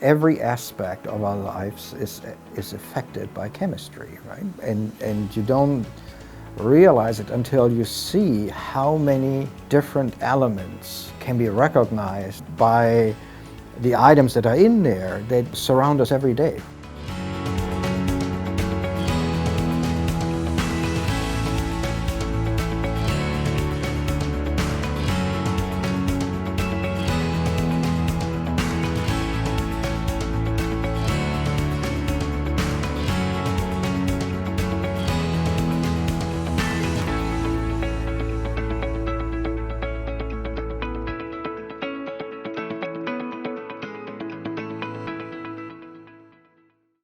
every aspect of our lives is affected by chemistry, right? And you don't realize it until you see how many different elements can be recognized by the items that are in there that surround us every day.